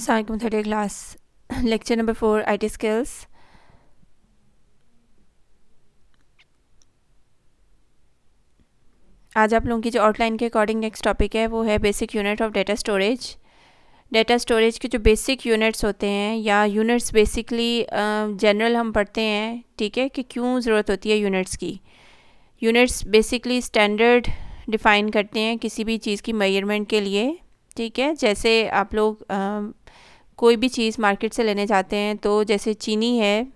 Assalamualaikum, third year class, lecture number 4, IT skills. आज आप लोगों की जो आउटलाइन के अकॉर्डिंग नेक्स्ट टॉपिक है वो है basic unit of data storage. Data storage के जो बेसिक यूनिट्स होते हैं या यूनिट्स बेसिकली जनरल हम पढ़ते हैं, ठीक है, कि क्यों ज़रूरत होती है यूनिट्स की। यूनिट्स बेसिकली स्टैंडर्ड डिफ़ाइन करते हैं किसी भी चीज़ की मेजरमेंट के लिए, ठीक है। जैसे आप लोग कोई भी चीज़ मार्केट से लेने जाते हैं तो जैसे चीनी है,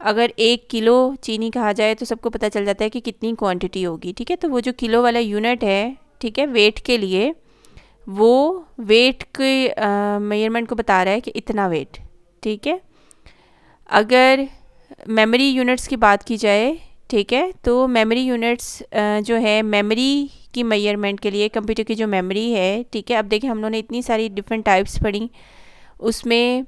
अगर 1 किलो चीनी कहा जाए तो सबको पता चल जाता है कि कितनी क्वांटिटी होगी, ठीक है। तो वो जो किलो वाला यूनिट है, ठीक है, वेट के लिए, वो वेट के मेजरमेंट को बता रहा है कि इतना वेट, ठीक है। अगर मेमोरी यूनिट्स की बात की जाए, ठीक है, तो मेमोरी यूनिट्स जो है मेमोरी की मेजरमेंट के लिए, कंप्यूटर की जो मेमोरी है, ठीक है। अब देखिए हम लोगों ने इतनी सारी डिफरेंट टाइप्स पढ़ी, उसमें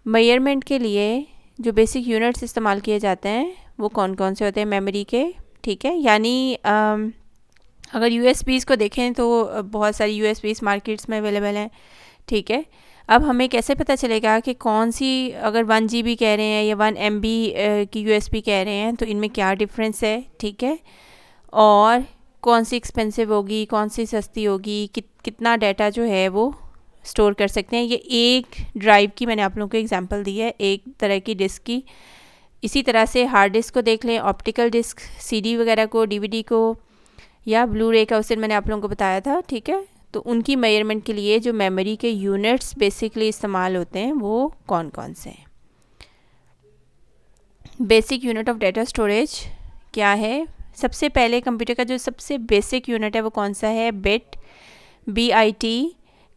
मेजरमेंट के लिए जो बेसिक यूनिट्स इस्तेमाल किए जाते हैं वो कौन कौन से होते हैं मेमोरी के, ठीक है। यानी अगर यूएसबीज़ को देखें तो बहुत सारी यूएसबीज़ मार्केट्स में अवेलेबल हैं, ठीक है। अब हमें कैसे पता चलेगा कि कौन सी, अगर 1 GB कह रहे हैं या 1 MB की यूएसबी कह रहे हैं तो इनमें क्या डिफरेंस है, ठीक है, और कौन सी एक्सपेंसिव होगी, कौन सी सस्ती होगी, कितना डाटा जो है वो स्टोर कर सकते हैं। ये एक ड्राइव की मैंने आप लोगों को एग्जांपल दी है, एक तरह की डिस्क की। इसी तरह से हार्ड डिस्क को देख लें, ऑप्टिकल डिस्क, सीडी वगैरह को, डीवीडी को, या ब्लू रे का, उस दिन मैंने आप लोगों को बताया था, ठीक है। तो उनकी मेजरमेंट के लिए जो मेमोरी के यूनिट्स बेसिकली इस्तेमाल होते हैं वो कौन कौन से हैं। Basic unit of data storage क्या है? सबसे पहले कंप्यूटर का जो सबसे बेसिक यूनिट है वो कौन सा है? Bit, BIT।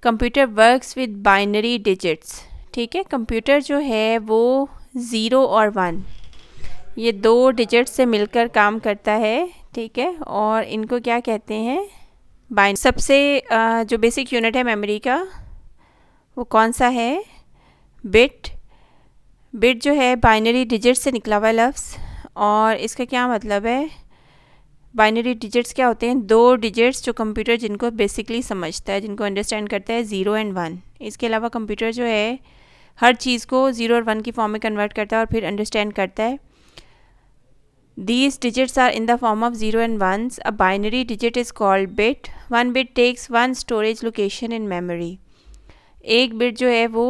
Computer works with binary digits, ठीक है। कंप्यूटर जो है वो 0 और 1 ये 2 डिजिट्स से मिलकर काम करता है, ठीक है, और इनको क्या कहते हैं? सबसे जो बेसिक यूनिट है मेमोरी का वो कौन सा है? बिट। बिट जो है बाइनरी डिजिट से निकला हुआ लफ्ज़, और इसका क्या मतलब है? बाइनरी डिजिट्स क्या होते हैं? 2 डिजिट्स जो कंप्यूटर जिनको बेसिकली समझता है, जिनको अंडरस्टैंड करता है, 0 एंड 1। इसके अलावा कंप्यूटर जो है हर चीज़ को 0 और 1 की फॉर्म में कन्वर्ट करता है और फिर अंडरस्टैंड करता है। These digits are in the form of 0 and 1s. A binary digit is called bit. One bit takes one storage location in memory. एक बिट जो है वो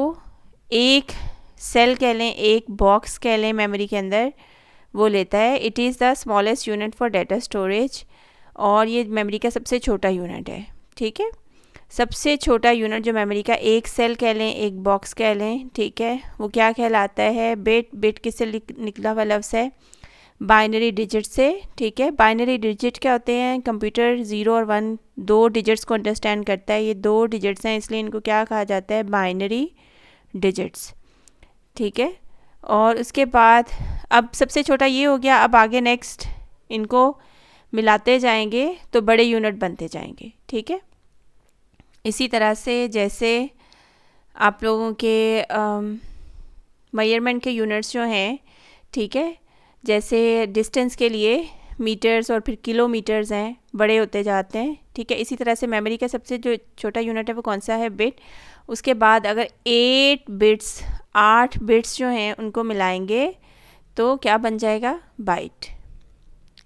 एक सेल कह लें, एक बॉक्स कह लें मेमोरी के अंदर, वो लेता है। It is the smallest unit for data storage, और ये मेमोरी का सबसे छोटा यूनिट है, ठीक है। सबसे छोटा यूनिट जो मेमोरी का, एक सेल कह लें, एक बॉक्स कह लें, ठीक है, वो क्या कहलाता है? बिट। बिट किससे निकला हुआ लफ्ज़ है? बाइनरी डिजिट से, ठीक है। बाइनरी डिजिट क्या होते हैं? कंप्यूटर 0 और 1 2 डिजिट्स को अंडरस्टैंड करता है। ये 2 डिजिट्स हैं, इसलिए इनको क्या कहा जाता है? बाइनरी डिजिट्स, ठीक है। और उसके बाद अब सबसे छोटा ये हो गया, अब आगे नेक्स्ट इनको मिलाते जाएंगे तो बड़े यूनिट बनते जाएंगे, ठीक है। इसी तरह से जैसे आप लोगों के मेजरमेंट के यूनिट्स जो हैं, ठीक है, जैसे डिस्टेंस के लिए मीटर्स और फिर किलोमीटर्स हैं, बड़े होते जाते हैं, ठीक है। इसी तरह से मेमोरी का सबसे जो छोटा यूनिट है वो कौन सा है? बिट। उसके बाद अगर 8 बिट्स जो हैं उनको मिलाएंगे तो क्या बन जाएगा? बाइट,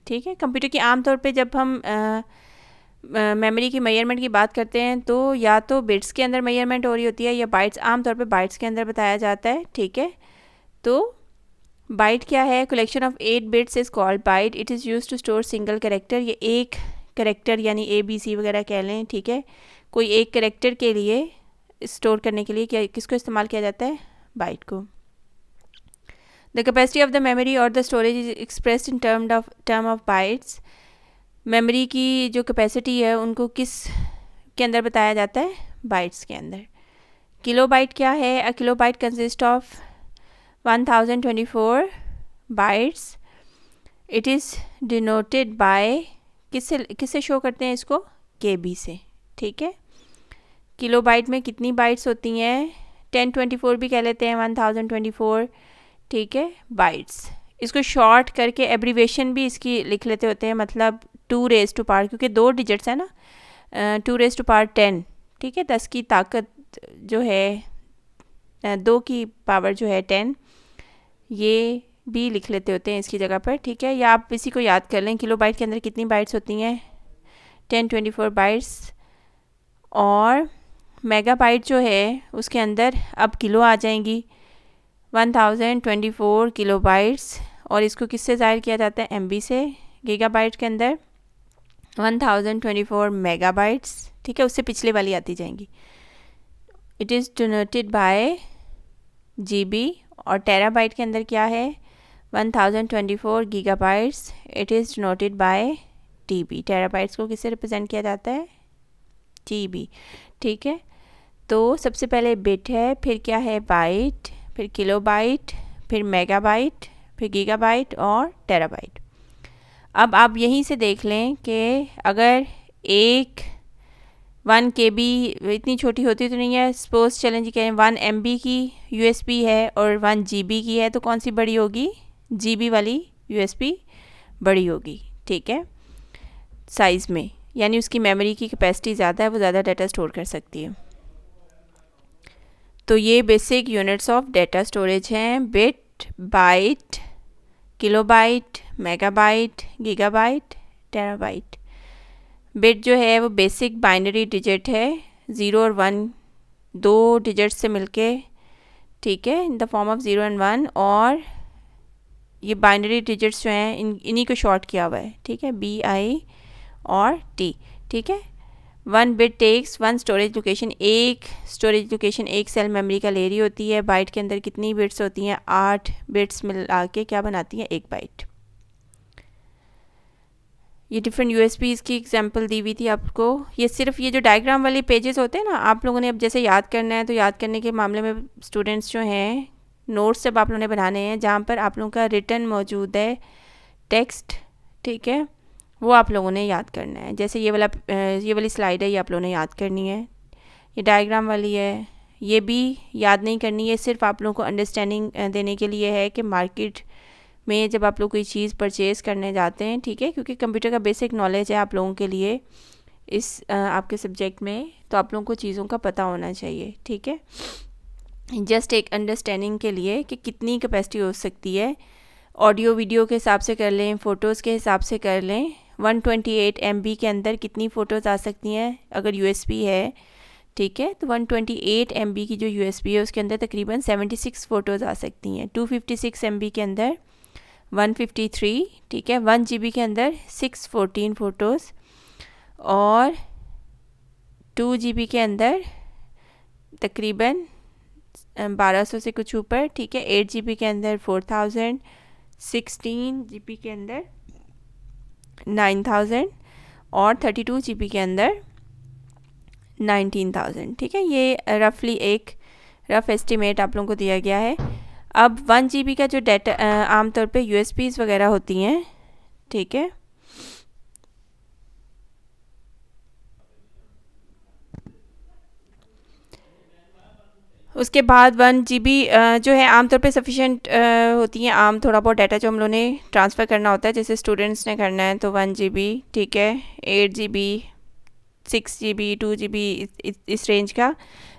ठीक है। कंप्यूटर की आमतौर पे जब हम मेमोरी की मेजरमेंट की बात करते हैं तो या तो बिट्स के अंदर मेजरमेंट हो रही होती है या बाइट्स, आमतौर पे बाइट्स के अंदर बताया जाता है, ठीक है। तो बाइट क्या है? Collection of 8 bits is called byte. It is use to store single character. ये एक कैरेक्टर यानी ABC वगैरह कह लें, ठीक है, कोई एक कैरेक्टर के लिए स्टोर करने के लिए क्या किसको इस्तेमाल किया जाता है? बाइट को। The capacity of the memory और the storage is expressed in term of bytes. Memory की जो कैपेसिटी है उनको किस के अंदर बताया जाता है? बाइट्स के अंदर। किलोबाइट क्या है? A kilobyte consist of 1024 bytes. It is denoted by, किससे शो करते हैं इसको? KB से, ठीक है। किलोबाइट में कितनी बाइट्स होती हैं? 1024 भी कह लेते हैं, 1024, ठीक है, बाइट्स। इसको शॉर्ट करके एब्रीवेशन भी इसकी लिख लेते होते हैं, मतलब 2 रेज़ टू पावर, क्योंकि 2 डिजिट्स है ना, 2 रेज़ टू पावर 10, ठीक है, 10 की ताकत जो है 2 की पावर जो है 10, ये भी लिख लेते होते हैं इसकी जगह पर, ठीक है। या आप इसी को याद कर लें, किलो बाइट के अंदर कितनी बाइट्स होती हैं, 1024 बाइट्स। और मेगाबाइट जो है उसके अंदर अब किलो आ जाएंगी, 1024 किलो बाइट्स। और इसको किससे ज़ाहिर किया जाता है, एमबी से। गीगाबाइट के अंदर 1024 मेगाबाइट्स, ठीक है, उससे पिछले वाली आती जाएंगी। It is denoted bye GB. और टेराबाइट के अंदर क्या है, 1024 gigabytes, it is denoted bye TB. Terabytes को किससे रिप्रेजेंट किया जाता है, टीबी, ठीक है। तो सबसे पहले बिट है, फिर क्या है बाइट, फिर किलोबाइट, फिर मेगाबाइट, फिर गीगाबाइट और टेराबाइट। अब आप यहीं से देख लें कि अगर एक 1 KB इतनी छोटी होती तो नहीं है, सपोज चलें जी कहें 1 MB की USB है और 1 GB की है, तो कौन सी बड़ी होगी, GB वाली USB बड़ी होगी, ठीक है, साइज़ में, यानी उसकी मेमोरी की कैपेसिटी ज़्यादा है, वो ज़्यादा डाटा स्टोर कर सकती है। तो ये basic units of data storage हैं, bit, byte, kilobyte, megabyte, gigabyte, terabyte. Bit जो है वो बेसिक बाइनरी डिजिट है, 0 और 1, 2 डिजिट्स से मिलके, ठीक है, in the form of 0 and 1। और ये बाइनरी डिजिट्स जो हैं इन्हीं को शॉर्ट किया हुआ है, ठीक है, BI और T, ठीक है। 1 बिट टेक्स 1 स्टोरेज लोकेशन, एक स्टोरेज लोकेशन एक सेल मेमोरी का ले रही होती है। बाइट के अंदर कितनी बिट्स होती हैं, 8 बिट्स मिला के क्या बनाती हैं, एक बाइट। ये डिफरेंट USBs की एग्जांपल दी हुई थी आपको। ये सिर्फ ये जो डायग्राम वाले पेजेस होते हैं ना, आप लोगों ने अब जैसे याद करना है तो याद करने के मामले में स्टूडेंट्स जो हैं, नोट्स जब आप लोगों ने बनाने हैं जहाँ पर आप लोगों का रिटन मौजूद है, टेक्स्ट, ठीक है, वो आप लोगों ने याद करना है। जैसे ये वाली स्लाइड है, ये आप लोगों ने याद करनी है। ये डायग्राम वाली है, ये भी याद नहीं करनी है, सिर्फ आप लोगों को अंडरस्टैंडिंग देने के लिए है कि मार्केट में जब आप लोग कोई चीज़ परचेज़ करने जाते हैं, ठीक है, क्योंकि कंप्यूटर का बेसिक नॉलेज है आप लोगों के लिए इस आपके सब्जेक्ट में, तो आप लोगों को चीज़ों का पता होना चाहिए, ठीक है। जस्ट एक अंडरस्टैंडिंग के लिए कि कितनी कैपेसिटी हो सकती है, ऑडियो वीडियो के हिसाब से कर लें, फ़ोटोज़ के हिसाब से कर लें। 128 MB के अंदर कितनी फ़ोटोज़ आ सकती हैं अगर USB है, ठीक है, तो 128 MB की जो USB है उसके अंदर तकरीबन 76 फ़ोटोज़ आ सकती हैं। 256 MB के अंदर 153, ठीक है, 1 GB के अंदर 614 फ़ोटोज़, और 2 GB के अंदर तकरीबन 1200 से कुछ ऊपर, ठीक है, 8 GB के अंदर 4000, 16 GB के अंदर 9000 और 32 GB के अंदर 19000, ठीक है। ये रफली एक रफ एस्टिमेट आप लोगों को दिया गया है। अब 1 GB का जो डाटा आमतौर पे USBs वगैरह होती हैं, ठीक है, उसके बाद 1 GB जो है आमतौर पे सफिशेंट होती हैं। आम थोड़ा बहुत डाटा जो हम लोगों ने ट्रांसफ़र करना होता है, जैसे स्टूडेंट्स ने करना है तो 1 GB, ठीक है, 8 GB, 6 GB, 2 GB, इस रेंज का।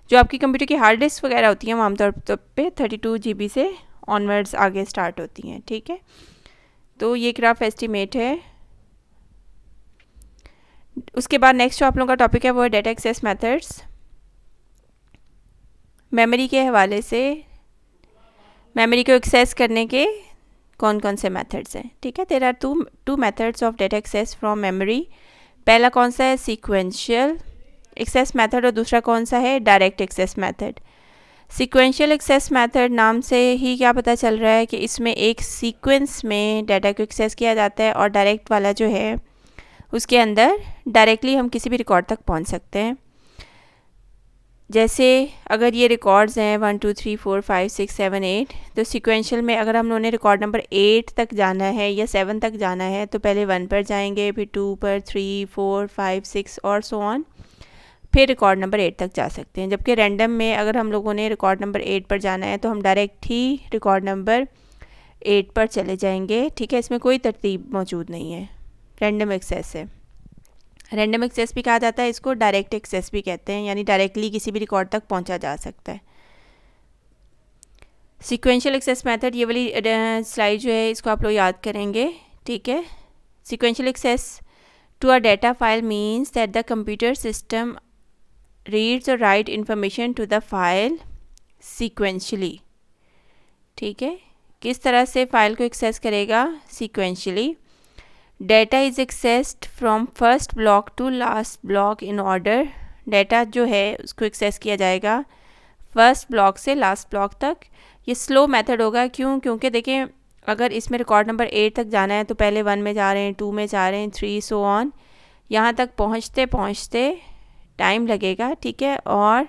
जो आपकी कंप्यूटर की हार्ड डिस्क वगैरह होती हैं वो आमतौर पे 32 GB से ऑनवर्ड्स आगे स्टार्ट होती हैं, ठीक है। तो ये एक रफ एस्टिमेट है। उसके बाद नेक्स्ट जो आप लोगों का टॉपिक है वो है डाटा एक्सेस मेथड्स। मेमोरी के हवाले से मेमोरी को एक्सेस करने के कौन कौन से मेथड्स हैं, ठीक है। There are two methods of data access from memory. पहला कौन सा है, सीक्वेंशियल एक्सेस मेथड, और दूसरा कौन सा है, direct access method. Sequential access method नाम से ही क्या पता चल रहा है कि इसमें एक सीक्वेंस में डाटा को एक्सेस किया जाता है, और डायरेक्ट वाला जो है उसके अंदर डायरेक्टली हम किसी भी रिकॉर्ड तक पहुंच सकते हैं। जैसे अगर ये रिकॉर्ड्स हैं 1 2 3 4 5 6 7 8, तो सीक्वेंशियल में अगर हम लोगों ने रिकॉर्ड नंबर 8 तक जाना है या 7 तक जाना है तो पहले 1 पर जाएंगे, फिर 2 पर, 3 4 5 6 और सो ऑन, फिर रिकॉर्ड नंबर 8 तक जा सकते हैं। जबकि रैंडम में अगर हम लोगों ने रिकॉर्ड नंबर 8 पर जाना है तो हम डायरेक्ट ही रिकॉर्ड नंबर 8 पर चले जाएंगे, ठीक है। इसमें कोई तरतीब मौजूद नहीं है, रैंडम एक्सेस है। रैंडम एक्सेस भी कहा जाता है इसको, डायरेक्ट एक्सेस भी कहते हैं, यानी डायरेक्टली किसी भी रिकॉर्ड तक पहुंचा जा सकता है। सीक्वेंशियल एक्सेस मेथड, ये वाली स्लाइड जो है इसको आप लोग याद करेंगे, ठीक है। Sequential access to a data file means that the computer system reads और write information to the file sequentially, ठीक है। किस तरह से फाइल को एक्सेस करेगा? Sequentially. Data is accessed from first block to last block in order. Data जो है उसको एक्सेस किया जाएगा फर्स्ट ब्लॉक से लास्ट ब्लॉक तक। ये स्लो मेथड होगा, क्यों? क्योंकि देखें, अगर इसमें रिकॉर्ड नंबर 8 तक जाना है तो पहले 1 में जा रहे हैं, 2 में जा रहे हैं, 3 सो ऑन, यहाँ तक पहुँचते पहुँचते टाइम लगेगा, ठीक है। और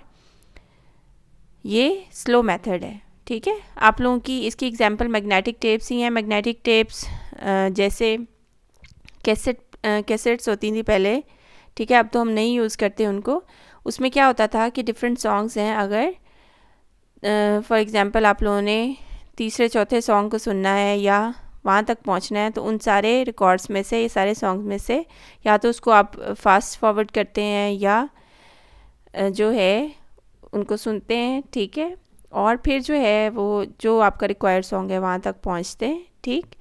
ये स्लो मेथड है, ठीक है। आप लोगों की इसकी एग्जांपल मैग्नेटिक टेप्स ही हैं। मैग्नेटिक टेप्स जैसे कैसेट्स होती थी पहले, ठीक है, अब तो हम नहीं यूज़ करते उनको। उसमें क्या होता था कि डिफरेंट सॉन्ग्स हैं, अगर फॉर एग्ज़ाम्पल आप लोगों ने तीसरे चौथे सॉन्ग को सुनना है या वहाँ तक पहुँचना है, तो उन सारे रिकॉर्ड्स में से, ये सारे सॉन्ग्स में से, या तो उसको आप फास्ट फॉरवर्ड करते हैं या जो है उनको सुनते हैं, ठीक है। और फिर जो है वो जो आपका रिक्वायर्ड सॉन्ग है वहाँ तक पहुँचते हैं, ठीक।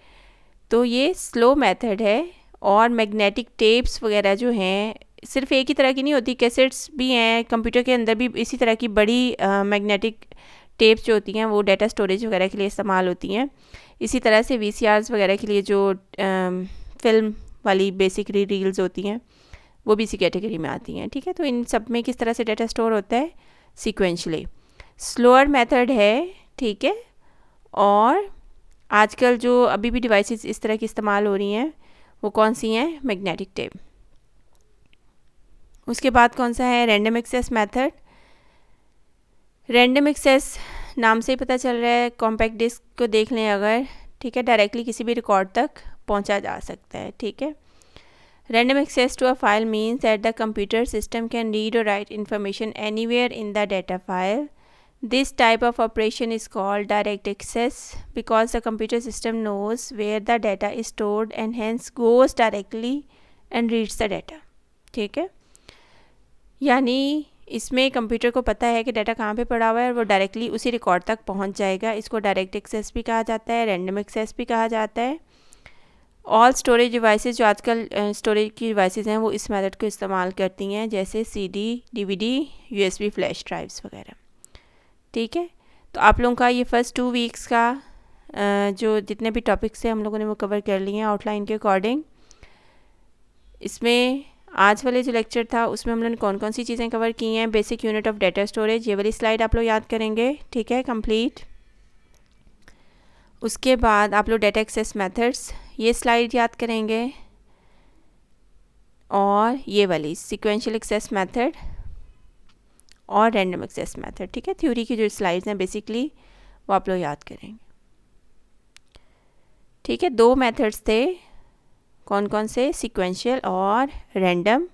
तो ये स्लो मेथड है। और मैग्नेटिक टेप्स वगैरह जो हैं सिर्फ एक ही तरह की नहीं होती, कैसेट्स भी हैं, कंप्यूटर के अंदर भी इसी तरह की बड़ी मैग्नेटिक टेप्स जो होती हैं वो डाटा स्टोरेज वगैरह के लिए इस्तेमाल होती हैं। इसी तरह से VCRs वगैरह के लिए जो फिल्म वाली बेसिक रील्स होती हैं वो भी इसी कैटेगरी में आती हैं, ठीक है। तो इन सब में किस तरह से डाटा स्टोर होता है? सीक्वेंशली। स्लोअर मेथड है, ठीक है। और आजकल जो अभी भी डिवाइसेस इस तरह की इस्तेमाल हो रही हैं वो कौन सी हैं? Magnetic tape. उसके बाद कौन सा है? Random access method. Random access नाम से ही पता चल रहा है, कॉम्पैक्ट डिस्क को देख लें अगर, ठीक है, डायरेक्टली किसी भी रिकॉर्ड तक पहुंचा जा सकता है, ठीक है। Random access to a file means that the computer system can read और write information anywhere in the data file. This type of operation is called direct access because the computer system knows where the data is stored and hence goes directly and reads the data. ठीक है, यानी इसमें computer को पता है कि data कहाँ पे पड़ा हुआ है और वो डायरेक्टली उसी रिकॉर्ड तक पहुँच जाएगा। इसको डायरेक्ट एक्सेस भी कहा जाता है, रैंडम एक्सेस भी कहा जाता है। ऑल स्टोरेज डिवाइसेस जो आजकल स्टोरेज की डिवाइसेस हैं वो इस मेथड को इस्तेमाल करती हैं, जैसे CD, DVD, USB flash drives वगैरह, ठीक है। तो आप लोगों का ये फर्स्ट 2 वीक्स का जो जितने भी टॉपिक्स हैं हम लोगों ने वो कवर कर लिए हैं आउटलाइन के अकॉर्डिंग। इसमें आज वाले जो लेक्चर था उसमें हम लोगों ने कौन कौन सी चीज़ें कवर की हैं? Basic unit of data storage, ये वाली स्लाइड आप लोग याद करेंगे, ठीक है, कंप्लीट। उसके बाद आप लोग डाटा एक्सेस मेथड्स, ये स्लाइड याद करेंगे, और ये वाली सीक्वेंशियल एक्सेस मेथड और रैंडम एक्सेस मेथड, ठीक है। थ्योरी की जो स्लाइड्स हैं बेसिकली वो आप लोग याद करेंगे, ठीक है। 2 मेथड्स थे, कौन कौन से? सीक्वेंशियल और रैंडम।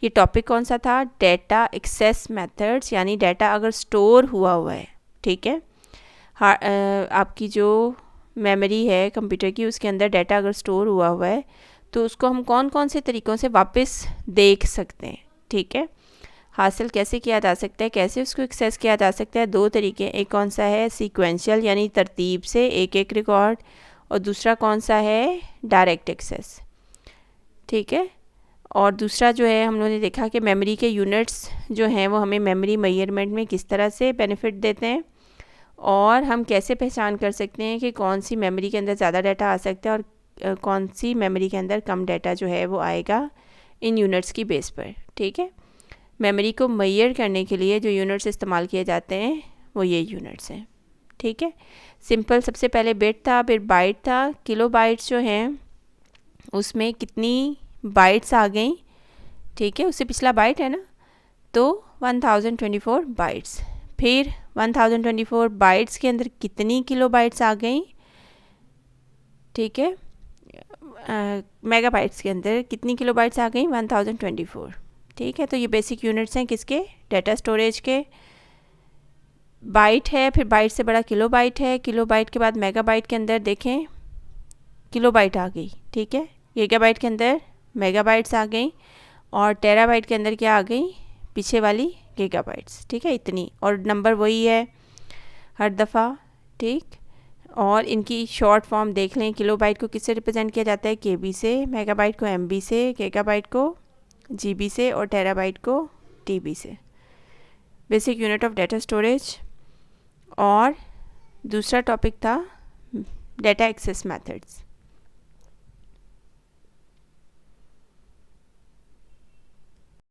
ये टॉपिक कौन सा था? डेटा एक्सेस मेथड्स, यानी डाटा अगर स्टोर हुआ है, ठीक है, आपकी जो मेमोरी है कंप्यूटर की उसके अंदर डाटा अगर स्टोर हुआ है तो उसको हम कौन कौन से तरीक़ों से वापस देख सकते हैं, ठीक है, हासिल कैसे किया जा सकता है, कैसे उसको एक्सेस किया जा सकता है? 2 तरीके, एक कौन सा है? सीक्वेंशियल यानी तरतीब से एक एक रिकॉर्ड, और दूसरा कौन सा है? डायरेक्ट एक्सेस, ठीक है। और दूसरा जो है हम लोगों ने देखा कि मेमोरी के यूनिट्स जो हैं वो हमें मेमोरी मेजरमेंट में किस तरह से बेनिफिट देते हैं, और हम कैसे पहचान कर सकते हैं कि कौन सी मेमोरी के अंदर ज़्यादा डाटा आ सकता है और कौन सी मेमोरी के अंदर कम डाटा जो है वो आएगा इन यूनिट्स की बेस पर, ठीक है। मेमोरी को मेजर करने के लिए जो यूनिट्स इस्तेमाल किए जाते हैं वो ये यूनिट्स हैं, ठीक है। सिंपल, सबसे पहले बिट था, फिर बाइट था। किलो बाइट्स जो हैं उसमें कितनी बाइट्स आ गई, ठीक है, उससे पिछला बाइट है ना, तो 1024 बाइट्स। फिर 1024 बाइट्स के अंदर कितनी किलो बाइट्स आ गई, ठीक है, मेगाबाइट्स के अंदर कितनी किलो बाइट्स आ गई? 1024, ठीक है। तो ये बेसिक यूनिट्स हैं किसके? डाटा स्टोरेज के। बाइट है, फिर बाइट से बड़ा किलो बाइट है, किलो बाइट के बाद मेगाबाइट के अंदर देखें किलो बाइट आ गई, ठीक है। गीगाबाइट के अंदर मेगाबाइट्स आ गई, और टेराबाइट के अंदर क्या आ गई? पीछे वाली गीगाबाइट्स, ठीक है, इतनी। और नंबर वही है हर दफ़ा, ठीक। और इनकी शॉर्ट फॉर्म देख लें, किलोबाइट को किससे रिप्रेजेंट किया जाता है, केबी से, मेगाबाइट को एमबी से, गीगाबाइट को जीबी से और टेराबाइट को टीबी से। Basic unit of data storage. और दूसरा टॉपिक था डाटा एक्सेस मेथड्स।